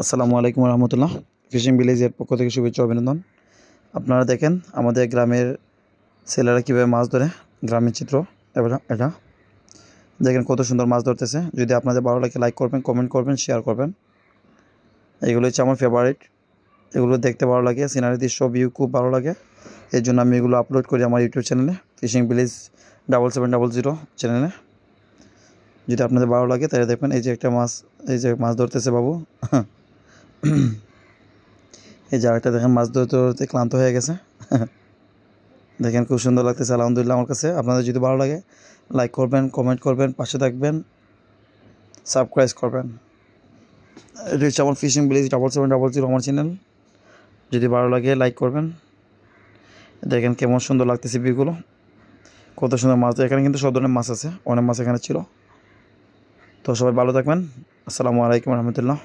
আসসালামু আলাইকুম রহমতুল্লাহ। ফিশিং ভিলেজের পক্ষ থেকে শুভেচ্ছা অভিনন্দন। আপনারা দেখেন আমাদের গ্রামের ছেলেরা কীভাবে মাছ ধরে, গ্রামের চিত্র। এবার এটা দেখেন কত সুন্দর মাছ ধরতেছে। যদি আপনাদের ভালো লাগে লাইক করবেন, কমেন্ট করবেন, শেয়ার করবেন। এগুলো হচ্ছে আমার ফেভারিট। এগুলো দেখতে ভালো লাগে, সিনারি দৃশ্য ভিউ খুব ভালো লাগে। এর জন্য আমি এগুলো আপলোড করি আমার ইউটিউব চ্যানেলে, ফিশিং ভিলেজ 7700 চ্যানেলে। যদি আপনাদের ভালো লাগে তাহলে দেখবেন এই যে একটা মাছ, এই যে মাছ ধরতেছে বাবু। এই যে আরেকটা দেখেন মাছ ধরতে ধরতে ক্লান্ত হয়ে গেছে। দেখেন খুব সুন্দর লাগতেছে আলহামদুলিল্লাহ আমার কাছে। আপনাদের যদি ভালো লাগে লাইক করবেন, কমেন্ট করবেন, পাশে থাকবেন, সাবস্ক্রাইব করবেন। এটা হচ্ছে আমার ফিশিং ভিলেজ 7700 আমার চ্যানেল। যদি ভালো লাগে লাইক করবেন। দেখেন কেমন সুন্দর লাগতেছে ভিউগুলো, কত সুন্দর মাছ। এখানে কিন্তু সব ধরনের মাছ আছে, অনেক মাছ এখানে ছিল। তো সবাই ভালো থাকবেন। আসসালামু আলাইকুম রহমতুল্লাহ।